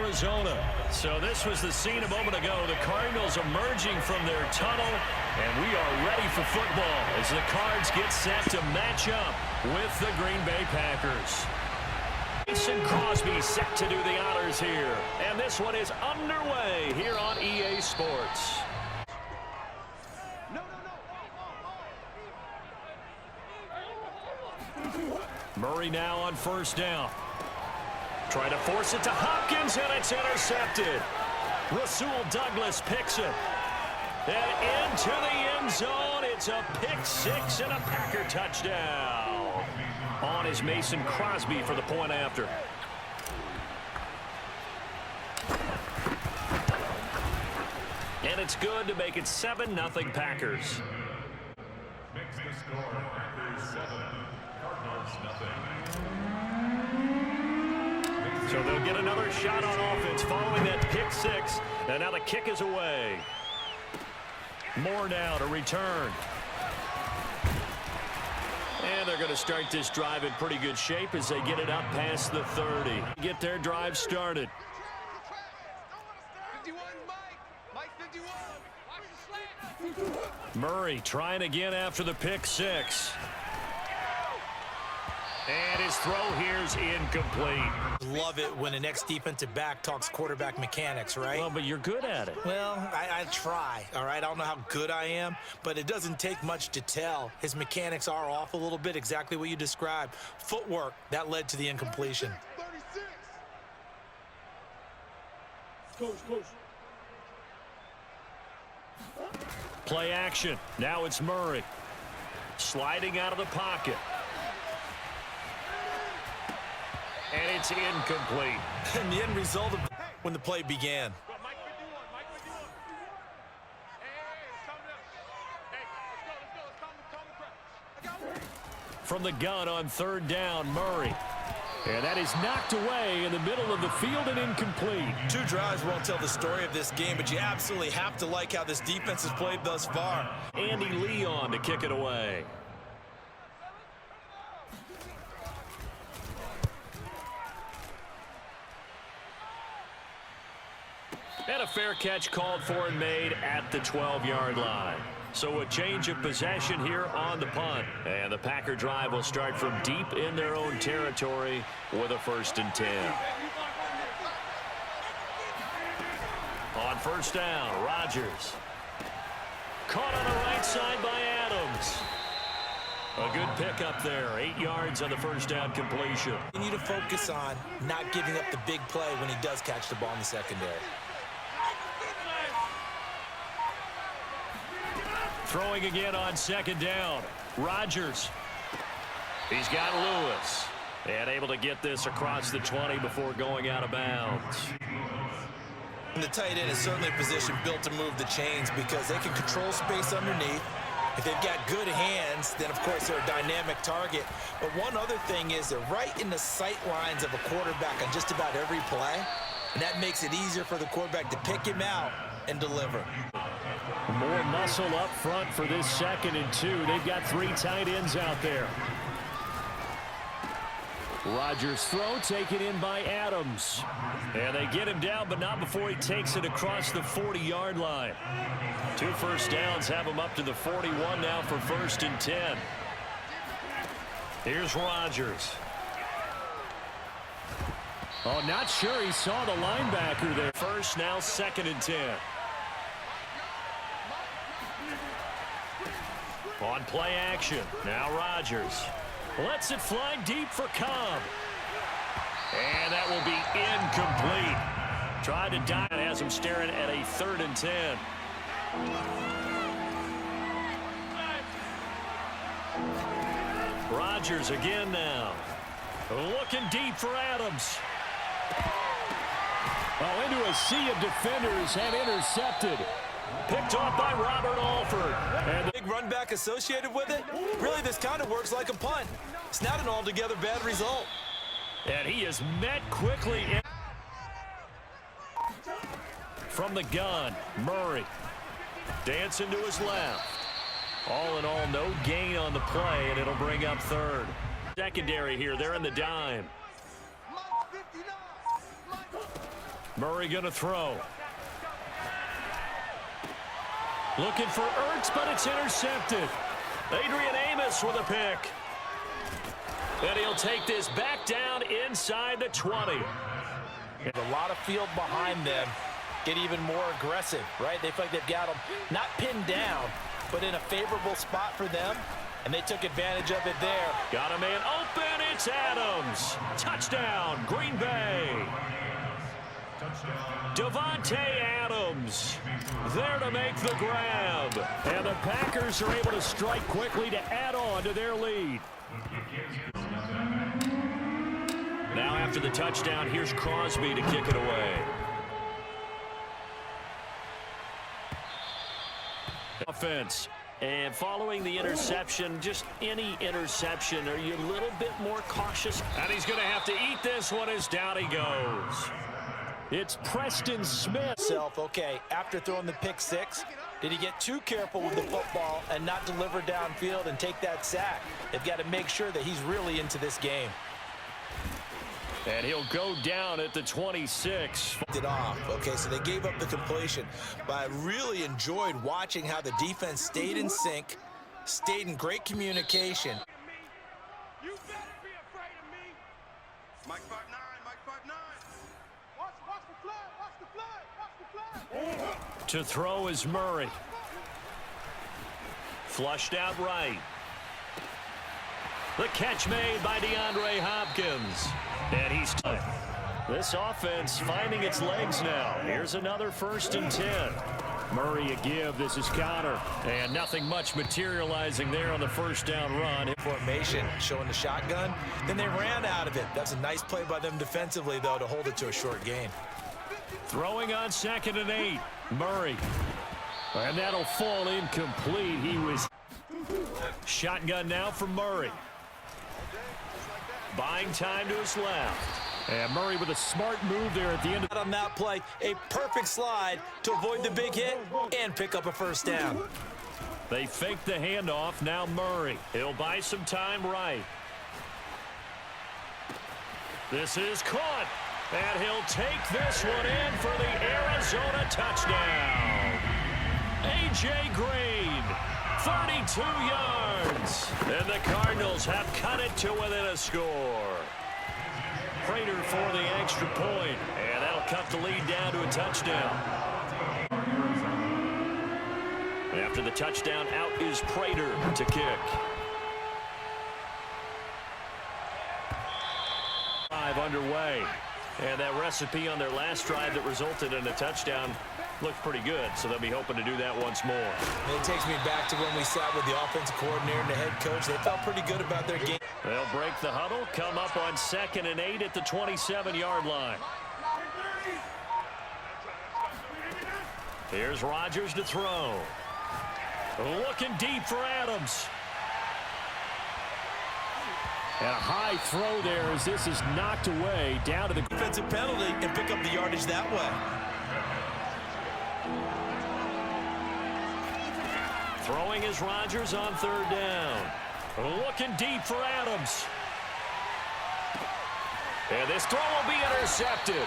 Arizona. So this was the scene a moment ago. The Cardinals emerging from their tunnel, and we are ready for football as the Cards get set to match up with the Green Bay Packers. Mason Crosby set to do the honors here, and this one is underway here on EA Sports. Murray now on first down. Trying to force it to Hopkins, and it's intercepted. Rasul Douglas picks it. And into the end zone. It's a pick six and a Packer touchdown. On is Mason Crosby for the point after. And it's good to make it 7-0 Packers. Makes the score Packers 7, Cardinals nothing. So they'll get another shot on offense following that pick six. And now the kick is away. Moore now to return. And they're going to start this drive in pretty good shape as they get it up past the 30. Get their drive started. 51, Mike 51. Murray trying again after the pick six. And his throw here's incomplete. Love it when an ex-defensive back talks quarterback mechanics, right? Well, but you're good at it. Well, I try, all right? I don't know how good I am, but it doesn't take much to tell. His mechanics are off a little bit, exactly what you described. Footwork, that led to the incompletion. 36. Coach. Play action. Now it's Murray. Sliding out of the pocket. And it's incomplete. And the end result of when the play began. Mike 51. Hey, let's calm the crowd. From the gun on third down, Murray. And that is knocked away in the middle of the field and incomplete. 2 drives won't tell the story of this game, but you absolutely have to like how this defense has played thus far. Andy Leon to kick it away. And a fair catch called for and made at the 12-yard line. So a change of possession here on the punt. And the Packer drive will start from deep in their own territory with a 1st and 10. On first down, Rodgers. Caught on the right side by Adams. A good pickup there. 8 yards on the first down completion. You need to focus on not giving up the big play when he does catch the ball in the secondary. Throwing again on second down. Rodgers. He's got Lewis. And able to get this across the 20 before going out of bounds. And the tight end is certainly a position built to move the chains because they can control space underneath. If they've got good hands, then of course they're a dynamic target. But one other thing is they're right in the sight lines of a quarterback on just about every play. And that makes it easier for the quarterback to pick him out and deliver. More muscle up front for this 2nd and 2. They've got 3 tight ends out there. Rodgers' throw taken in by Adams. And they get him down, but not before he takes it across the 40-yard line. 2 first downs have him up to the 41 now for 1st and 10. Here's Rodgers. Oh, not sure he saw the linebacker there. First, now 2nd and 10. On play action, now Rodgers. Lets it fly deep for Cobb. And that will be incomplete. Tried to dive and has him staring at a 3rd and 10. Rodgers again now. Looking deep for Adams. Oh, into a sea of defenders and intercepted. Picked off by Robert Alford. And the big run back associated with it? Really, this kind of works like a punt. It's not an altogether bad result. And he is met quickly. From the gun, Murray. Dancing to his left. All in all, no gain on the play, and it'll bring up 3rd. Secondary here, they're in the dime. Murray going to throw. Looking for Ertz, but it's intercepted. Adrian Amos with a pick. And he'll take this back down inside the 20. A lot of field behind them. Get even more aggressive, right? They feel like they've got them not pinned down, but in a favorable spot for them, and they took advantage of it there. Got a man open. It's Adams. Touchdown, Green Bay. Devontae Adams there to make the grab. And the Packers are able to strike quickly to add on to their lead. Now after the touchdown, here's Crosby to kick it away. Offense. And following the interception, just any interception, are you a little bit more cautious? And he's going to have to eat this one as down he goes. It's Preston Smith. Okay, after throwing the pick six, did he get too careful with the football and not deliver downfield and take that sack? They've got to make sure that he's really into this game. And he'll go down at the 26. It off. Okay, so they gave up the completion, but I really enjoyed watching how the defense stayed in sync, stayed in great communication. You better be afraid of me. Mike 5'9", Mike 5'9". Watch the flag, watch the flag, watch the flag. To throw is Murray. Flushed out right. The catch made by DeAndre Hopkins. And he's tight. This offense finding its legs now. Here's another 1st and 10. Murray a give. This is Connor. And nothing much materializing there on the first down run. Formation showing the shotgun. Then they ran out of it. That's a nice play by them defensively, though, to hold it to a short gain. Throwing on 2nd and 8. Murray. And that'll fall incomplete. He was shotgun now for Murray. Buying time to his left. And Murray with a smart move there at the end. On that play, a perfect slide to avoid the big hit and pick up a 1st down. They fake the handoff. Now Murray. He'll buy some time right. This is caught. And he'll take this one in for the Arizona touchdown. A.J. Green. 32 yards. And the Cardinals have cut it to within a score. Prater for the extra point. And that'll cut the lead down to a touchdown. After the touchdown, out is Prater to kick. 5 underway. And that recipe on their last drive that resulted in a touchdown looked pretty good, so they'll be hoping to do that once more. It takes me back to when we sat with the offensive coordinator and the head coach. They felt pretty good about their game. They'll break the huddle, come up on 2nd and 8 at the 27-yard line. Here's Rodgers to throw. Looking deep for Adams. And a high throw there as this is knocked away down to the defensive penalty and pick up the yardage that way. Throwing is Rodgers on 3rd down. Looking deep for Adams. And this throw will be intercepted.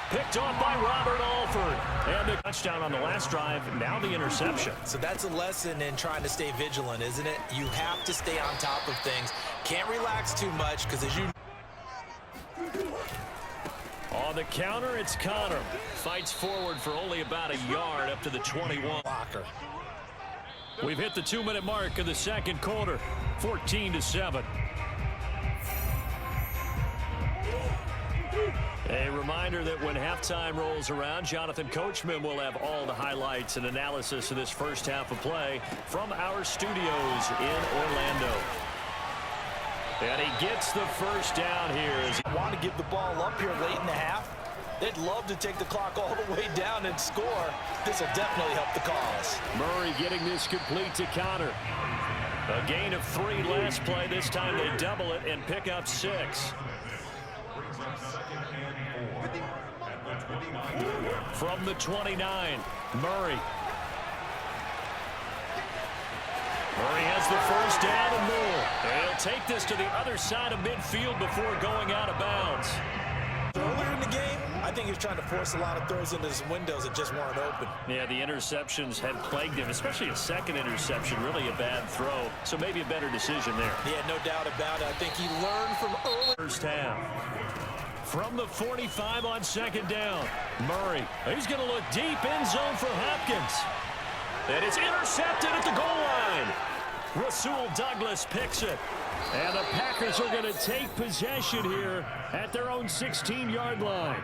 Picked off by Robert Alford. And the touchdown on the last drive, now the interception. So that's a lesson in trying to stay vigilant, isn't it? You have to stay on top of things. Can't relax too much because as you... On the counter, it's Connor. Fights forward for only about a yard up to the 21. Blocker. We've hit the 2-minute mark of the 2nd quarter. 14-7. A reminder that when halftime rolls around, Jonathan Coachman will have all the highlights and analysis of this first half of play from our studios in Orlando. And he gets the 1st down here. As he want to give the ball up here late in the half. They'd love to take the clock all the way down and score. This will definitely help the cause. Murray getting this complete to Connor. A gain of 3 last play. This time they double it and pick up 6. From the 29, Murray. Murray has the 1st down and more. He'll take this to the other side of midfield before going out of bounds. Earlier in the game, I think he was trying to force a lot of throws into his windows that just weren't open. Yeah, the interceptions had plagued him, especially a second interception, really a bad throw. So maybe a better decision there. Yeah, no doubt about it. I think he learned from early. First half. From the 45 on second down. Murray, he's going to look deep end zone for Hopkins. And it's intercepted at the goal line. Rasul Douglas picks it. And the Packers are going to take possession here at their own 16-yard line.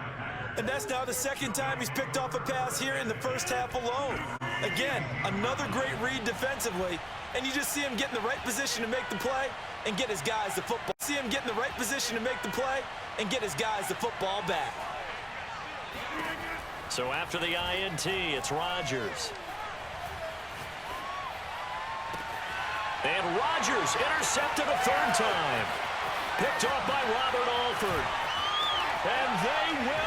And that's now the second time he's picked off a pass here in the first half alone. Again, another great read defensively. And you just see him get in the right position to make the play and get his guys the football. See him get in the right position to make the play and get his guys the football back. So after the INT, it's Rodgers. And Rodgers intercepted a third time. Picked off by Robert Alford. And they will.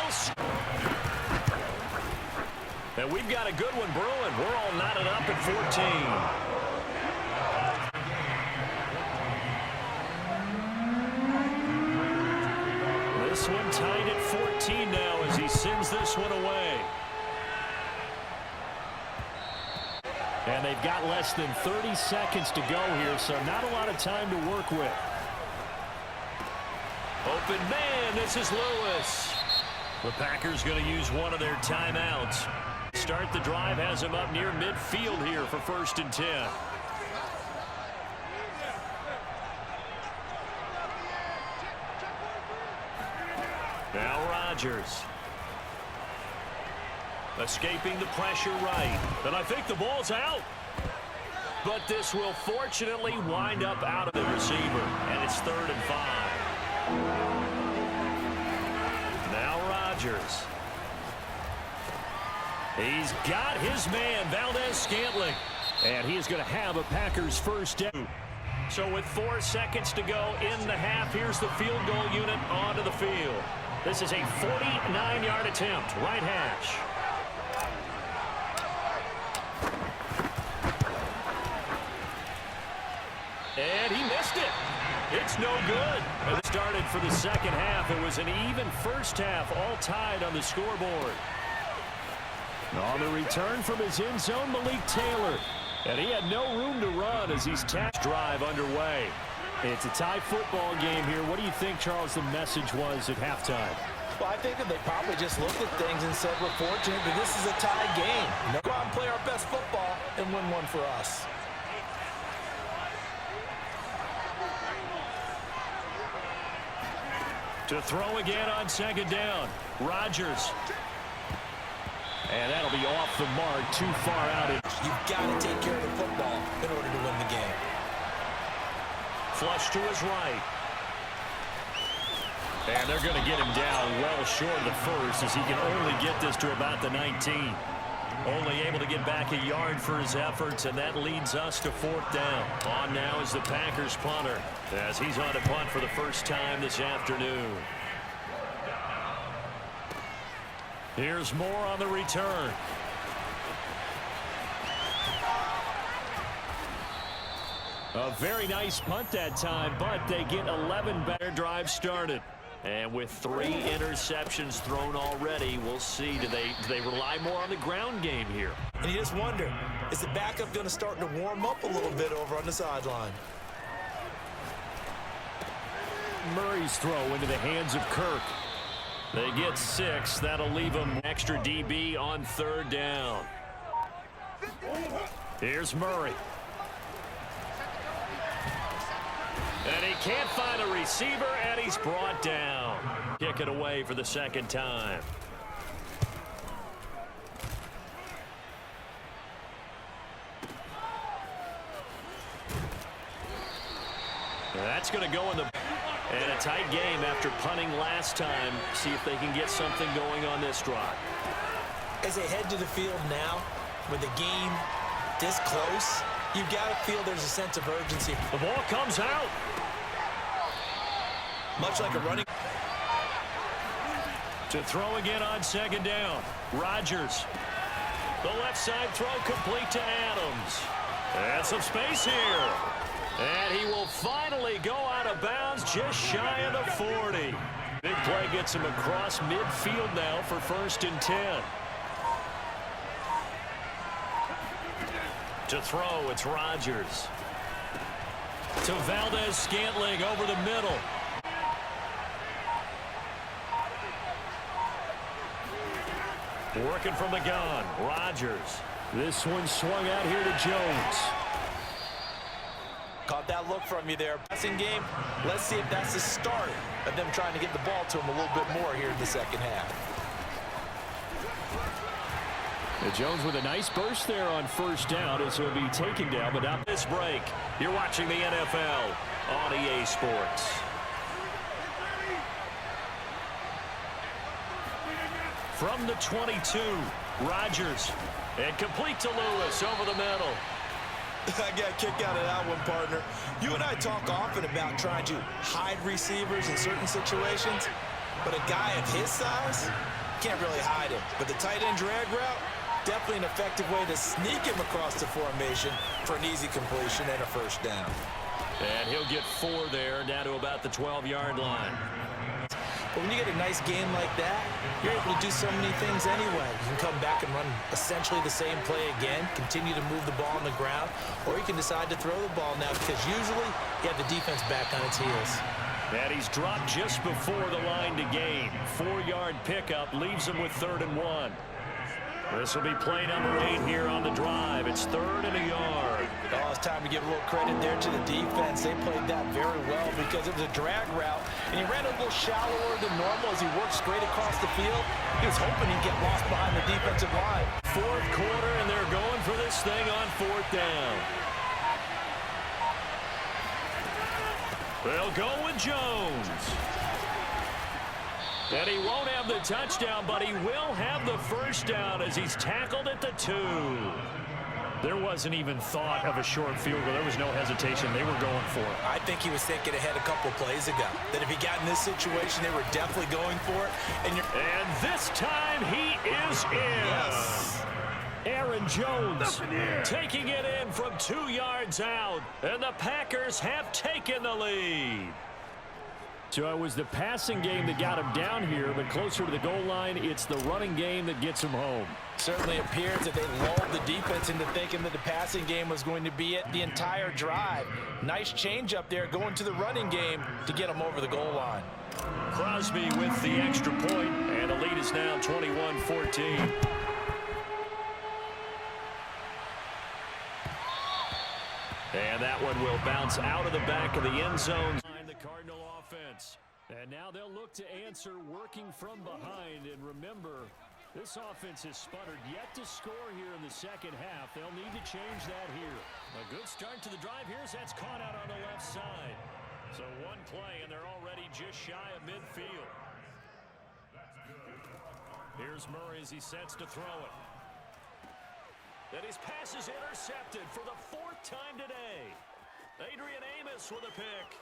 And we've got a good one brewing. We're all knotted up at 14. This one tied at 14 now as he sends this one away. And they've got less than 30 seconds to go here, so not a lot of time to work with. Open man, this is Lewis. The Packers going to use one of their timeouts. Start the drive, has him up near midfield here for 1st and 10. Now Rodgers. Escaping the pressure right. And I think the ball's out. But this will fortunately wind up out of the receiver. And it's 3rd and 5. Now Rodgers. He's got his man, Valdez-Scantling. And he is going to have a Packers first down. So with 4 seconds to go in the half, here's the field goal unit onto the field. This is a 49-yard attempt, right hash. And he missed it. It's no good. And it started for the second half. It was an even first half, all tied on the scoreboard. On the return from his end zone, Malik Taylor. And he had no room to run as he's tapped. Drive underway. It's a tie football game here. What do you think, Charles, the message was at halftime? Well, I think that they probably just looked at things and said, we're fortunate, but this is a tie game. Go out and play our best football and win one for us. To throw again on second down. Rodgers. And that'll be off the mark, too far out. You've got to take care of the football in order to win the game. Flush to his right. And they're going to get him down well short of the first as he can only get this to about the 19. Only able to get back a yard for his efforts, and that leads us to 4th down. On now is the Packers punter as he's on to punt for the first time this afternoon. Here's more on the return. A very nice punt that time, but they get 11 better drive started. And with 3 interceptions thrown already, we'll see. Do they rely more on the ground game here? And you just wonder, is the backup going to start to warm up a little bit over on the sideline? Murray's throw into the hands of Kirk. They get 6. That'll leave them extra DB on 3rd down. Here's Murray. And he can't find a receiver, and he's brought down. Kick it away for the second time. That's going to go in the... And a tight game after punting last time. See if they can get something going on this drive. As they head to the field now, with the game this close, you've got to feel there's a sense of urgency. The ball comes out. Much like a running. To throw again on second down. Rodgers. The left side throw complete to Adams. And some space here. And he will finally go out of bounds just shy of the 40. Big play gets him across midfield now for 1st and 10. To throw, it's Rodgers. To Valdez-Scantling over the middle. Working from the gun, Rodgers. This one swung out here to Jones. Caught that look from you there. Passing game, let's see if that's the start of them trying to get the ball to him a little bit more here in the second half. Jones with a nice burst there on 1st down as he'll be taken down, but not this break. You're watching the NFL on EA Sports. From the 22, Rodgers. And complete to Lewis over the middle. I got a kick out of that one, partner. You and I talk often about trying to hide receivers in certain situations, but a guy of his size can't really hide him. But the tight end drag route, definitely an effective way to sneak him across the formation for an easy completion and a 1st down. And he'll get 4 there, down to about the 12-yard line. But when you get a nice game like that, you're able to do so many things anyway. You can come back and run essentially the same play again, continue to move the ball on the ground, or you can decide to throw the ball now because usually you have the defense back on its heels. And he's dropped just before the line to gain. 4-yard pickup leaves him with 3rd and 1. This will be play number 8 here on the drive. It's 3rd and a yard. Oh, it's time to give a little credit there to the defense. They played that very well because it was a drag route, and he ran a little shallower than normal as he worked straight across the field. He was hoping he'd get lost behind the defensive line. 4th quarter, and they're going for this thing on 4th down. They'll go with Jones. And he won't have the touchdown, but he will have the 1st down as he's tackled at the 2. There wasn't even thought of a short field goal. There was no hesitation. They were going for it. I think he was thinking ahead a couple plays ago, that if he got in this situation, they were definitely going for it. And this time he is in. Yes. Aaron Jones taking it in from 2 yards out. And the Packers have taken the lead. So it was the passing game that got him down here, but closer to the goal line, it's the running game that gets him home. Certainly appears that they lulled the defense into thinking that the passing game was going to be it the entire drive. Nice change up there going to the running game to get him over the goal line. Crosby with the extra point, and the lead is now 21-14. And that one will bounce out of the back of the end zone. The Cardinal offense. And now they'll look to answer working from behind. And remember, this offense has sputtered yet to score here in the second half. They'll need to change that here. A good start to the drive here as that's caught out on the left side. So one play, and they're already just shy of midfield. Here's Murray as he sets to throw it. And his pass is intercepted for the 4th time today. Adrian Amos with a pick.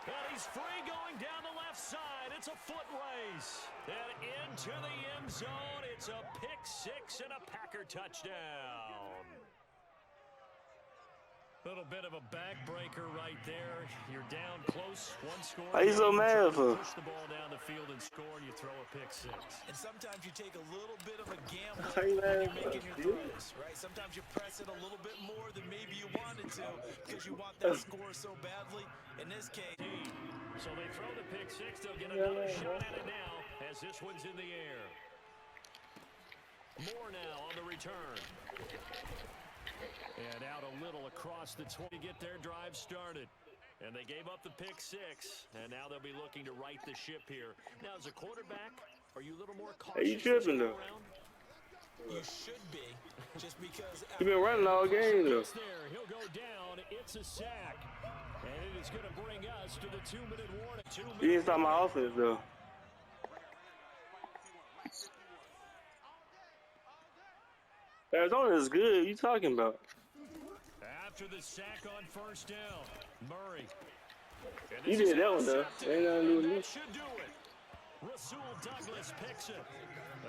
And he's free going down the left side. It's a foot race. And into the end zone. It's a pick 6 and a Packer touchdown. Little bit of a backbreaker right there. You're down close, 1 score. Why you so mad for? Push the ball down the field and score, and you throw a pick 6. And sometimes you take a little bit of a gamble How you when mad you're making your for? throws, right? Sometimes you press it a little bit more than maybe you wanted to because you want that score so badly. In this case, so they throw the pick 6. They'll get another shot at it now as this one's in the air. Moore now on the return. And out a little across the 20 to get their drive started. And they gave up the pick 6, and now they'll be looking to right the ship here. Now, as a quarterback, are you a little more cautious? Hey, you tripping though? you should be, just because. You been running all game though. There, he'll go down. It's a sack. And it is going to bring us to the 2-minute warning. You didn't stop my offense though. Arizona is good. What you talking about? After the sack on 1st down, Murray. You did that one though. Ain't nothing to do with me. That should do it. Rasul Douglas picks it.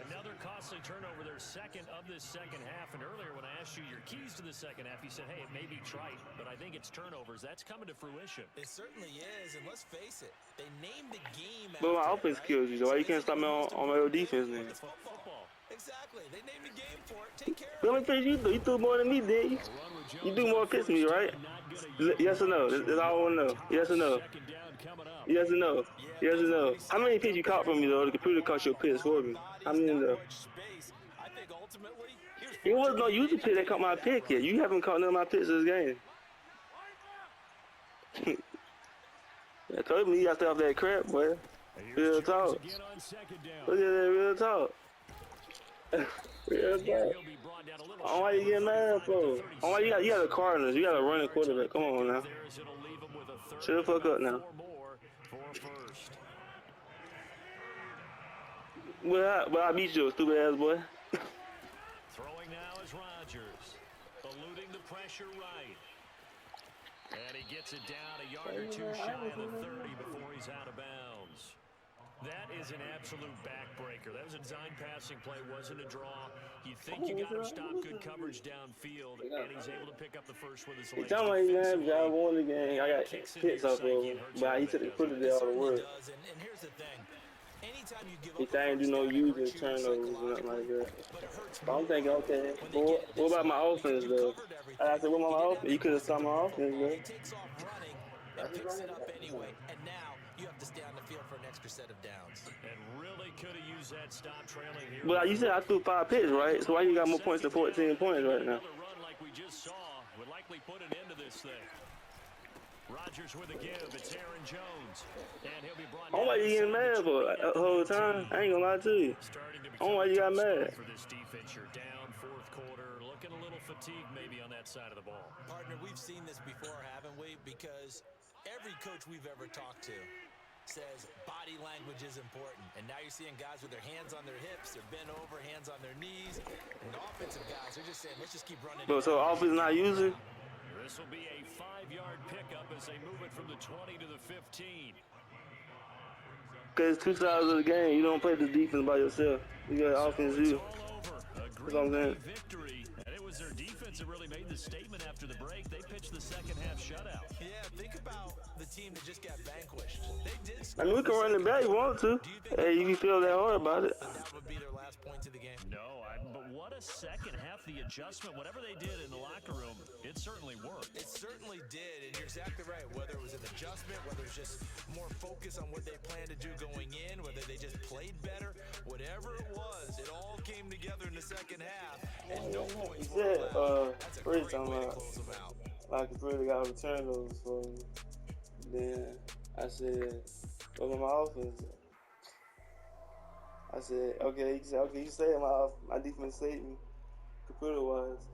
Another costly obviously turnover their second of this second half. And earlier when I asked you your keys to the second half, you said, hey, it may be trite, but I think it's turnovers. That's coming to fruition. It certainly is, and let's face it, they named the game But my after offense it, right? kills you, so why you can't stop me on my defense But then? it's football. Exactly. They named the game for it. Take care How of many it. pitches you threw more than me, did you? You threw more pitches than me, right? Yes or no? That's all I want to know. Yes or no? Yes or no? Yes or no? How many pitches you caught from me, though? The computer caught your pitch for me. How many, though? I think ultimately, It was no user pitch that caught my pick yet. You haven't caught none of my pitches this game. I told me you got to stay off that crap, boy. Real talk. Look at that real talk. Real talk. Oh, why you getting mad for? Oh, why you got the Cardinals. You got a running quarterback. Come on now. Shut the fuck up now. But I beat you, stupid ass boy. Throwing now is Rodgers, eluding the pressure right. And he gets it down a yard or two shy of the 30 before he's out of bounds. That is an absolute backbreaker. That was a design passing play, wasn't a draw. You think you got him stop good coverage downfield, and he's able to pick up the first with his legs. Tell me he's gonna have job won the game. I got hits off of him, but he said he put it there all the work. And here's the thing. Anytime you give He up said I ain't do no using turnovers or nothing like that. But I'm thinking, okay, what about my offense, though? I said, what about my offense? You could have stopped my offense, though. He takes off running and picks it up anyway. And now you have to stay on the field for an extra set of downs. And really could have used that stop trailing here. But you said I threw 5 pitches, right? So why you got more points than 14 points right now? Another run like we just saw would likely put an end to this thing. Rodgers with a give. It's Aaron Jones. And he'll be brought down. Why you getting mad for the whole time? I ain't gonna lie to you. Why you got mad? For this defense, you're down fourth quarter, looking a little fatigued maybe on that side of the ball. Partner, we've seen this before, haven't we? Because every coach we've ever talked to says body language is important. And now you're seeing guys with their hands on their hips, they're bent over, hands on their knees. And the offensive guys are just saying, let's just keep running. So offense not using? This will be a 5-yard pickup as they move it from the 20 to the 15. Because it's 2 sides of the game. You don't play the defense by yourself. You got offense, you. That's what I'm saying. Victory. And it was their defense that really made the statement after the break. They pitched the second half shutout. Yeah, think about the team that just got vanquished. They did. I mean, we can run it back if you want to. Hey, you feel that hard about it. That would be their last point of the game. No, but what a second half. The adjustment, whatever they did in the locker room, it certainly worked. It certainly did, and you're exactly right. Whether it was an adjustment, whether it's just more focus on what they planned to do going in, whether they just played better, whatever it was, it all came together in the second half, and no points were allowed. That's a great way to close them out. Like, it's really got to return those for me. Then I said, look at my offense. I said, okay, you say my defense saved me, computer-wise.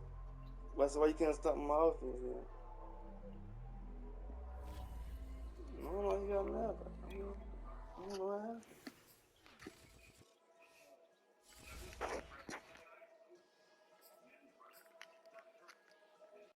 But I said, why you can't stop my offense then? I don't know why you got